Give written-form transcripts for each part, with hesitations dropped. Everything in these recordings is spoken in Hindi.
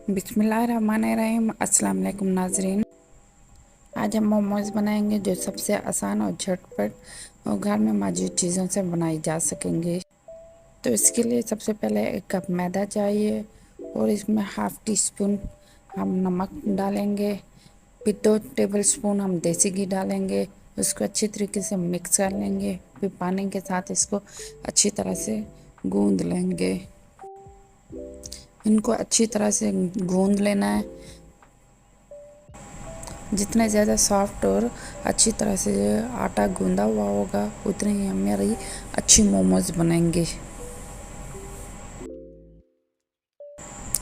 बिस्मिल्लाहिर्रहमानिर्रहीम। अस्सलाम वालेकुम नाजरीन। आज हम मोमोज़ बनाएंगे जो सबसे आसान और झटपट और घर में मौजूद चीज़ों से बनाई जा सकेंगे। तो इसके लिए सबसे पहले 1 कप मैदा चाहिए और इसमें हाफ़ टी स्पून हम नमक डालेंगे। फिर 2 टेबल स्पून हम देसी घी डालेंगे। उसको अच्छी तरीके से मिक्स कर लेंगे। फिर पानी के साथ इसको अच्छी तरह से गूंद लेंगे। इनको अच्छी तरह से गूंद लेना है। जितने ज़्यादा सॉफ्ट और अच्छी तरह से आटा गूंदा हुआ होगा उतनी ही हमारी अच्छी मोमोज़ बनेंगे।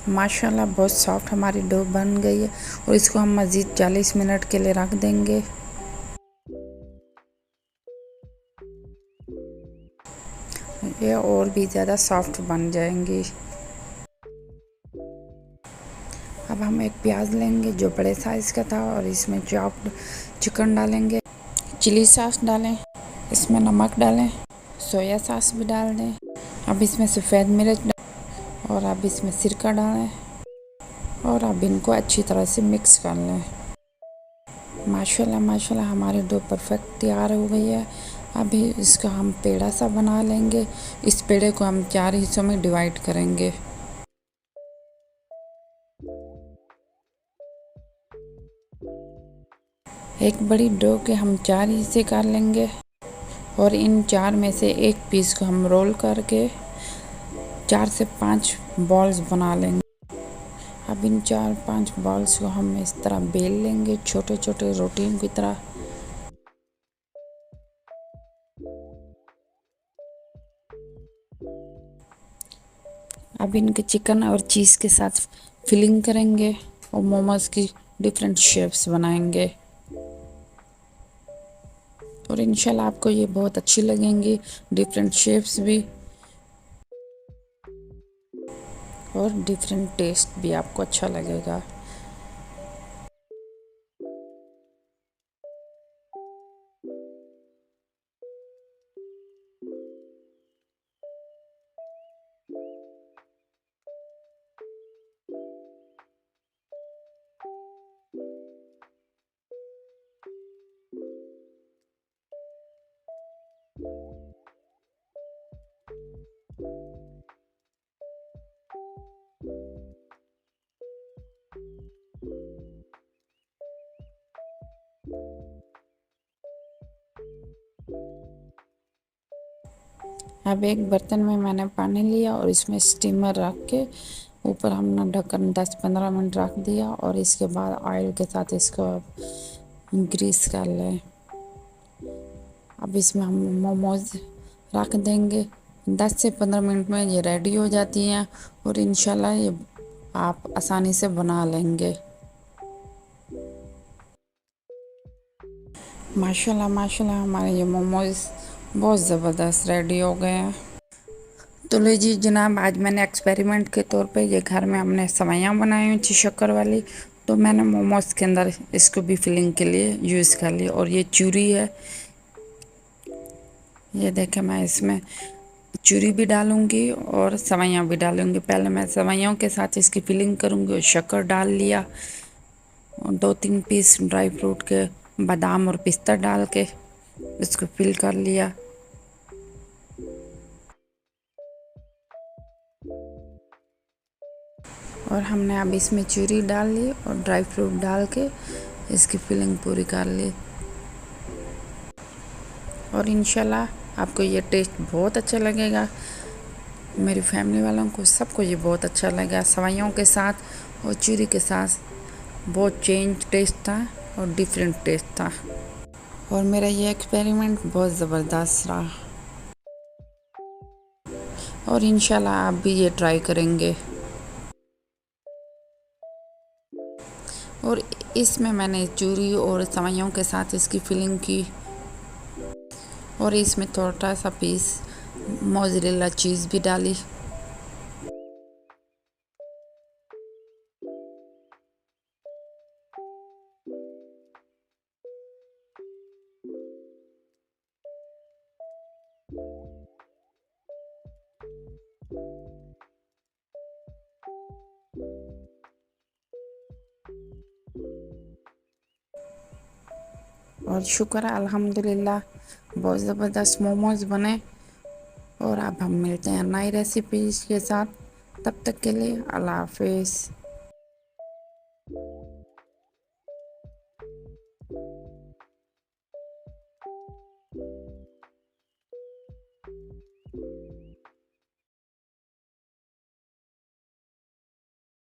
माशाल्लाह बहुत सॉफ्ट हमारी डो बन गई है और इसको हम मज़ीद 40 मिनट के लिए रख देंगे। ये और भी ज़्यादा सॉफ्ट बन जाएंगी। अब हम एक प्याज लेंगे जो बड़े साइज़ का था और इसमें चॉप्ड चिकन डालेंगे। चिली सॉस डालें, इसमें नमक डालें, सोया सॉस भी डाल दें। अब इसमें सफ़ेद मिर्च और अब इसमें सिरका डालें और अब इनको अच्छी तरह से मिक्स कर लें। माशाल्लाह माशाल्लाह हमारी डो परफेक्ट तैयार हो गई है। अभी इसका हम पेड़ा सा बना लेंगे। इस पेड़े को हम 4 हिस्सों में डिवाइड करेंगे। एक बड़ी डो के हम 4 हिस्से कर लेंगे और इन 4 में से एक पीस को हम रोल करके 4 से 5 बॉल्स बना लेंगे। अब इन 4-5 बॉल्स को हम इस तरह बेल लेंगे छोटे छोटे रोटियों की तरह। अब इनके चिकन और चीज़ के साथ फिलिंग करेंगे और मोमोज की डिफरेंट शेप्स बनाएंगे और इंशाल्लाह आपको ये बहुत अच्छी लगेंगी डिफरेंट शेप्स भी और डिफरेंट टेस्ट भी आपको अच्छा लगेगा। अब एक बर्तन में मैंने पानी लिया और इसमें स्टीमर रख के ऊपर हमने ढक्कन 10-15 मिनट रख दिया और इसके बाद ऑयल के साथ इसको ग्रीस कर लें। अब इसमें हम मोमोज रख देंगे। 10 से 15 मिनट में ये रेडी हो जाती हैं और इंशाल्लाह ये आप आसानी से बना लेंगे। माशाल्लाह माशाल्लाह हमारे ये मोमोज बहुत ज़बरदस्त रेडी हो गए हैं। तो ले जी जनाब, आज मैंने एक्सपेरिमेंट के तौर पे ये घर में हमने सेवइयाँ बनाई हुई थी शक्कर वाली। तो मैंने मोमोज के अंदर इसको भी फिलिंग के लिए यूज़ कर लिया और ये चूरी है। ये देखें, मैं इसमें चूरी भी डालूंगी और सेवइयाँ भी डालूंगी। पहले मैं सेवइयों के साथ इसकी फिलिंग करूंगी और शक्कर डाल लिया और 2-3 पीस ड्राई फ्रूट के बादाम और पिस्ता डाल के इसको फिल कर लिया। और हमने अब इसमें चूरी डाल ली और ड्राई फ्रूट डाल के इसकी फिलिंग पूरी कर ली और इंशाल्लाह आपको ये टेस्ट बहुत अच्छा लगेगा। मेरी फैमिली वालों को सबको ये बहुत अच्छा लगा। सेवइयों के साथ और चूरी के साथ बहुत चेंज टेस्ट था और डिफरेंट टेस्ट था और मेरा ये एक्सपेरिमेंट बहुत ज़बरदस्त रहा और इंशाल्लाह आप भी ये ट्राई करेंगे। और इसमें मैंने चूरी और सेवइयों के साथ इसकी फिलिंग की और इसमें थोड़ा सा पीस मोज़रेला चीज़ भी डाली। और शुक्र है अल्हम्दुलिल्लाह बहुत ज़बरदस्त मोमोज़ बने। और अब हम मिलते हैं नई रेसिपीज़ के साथ, तब तक के लिए अल्लाह हाफिज़।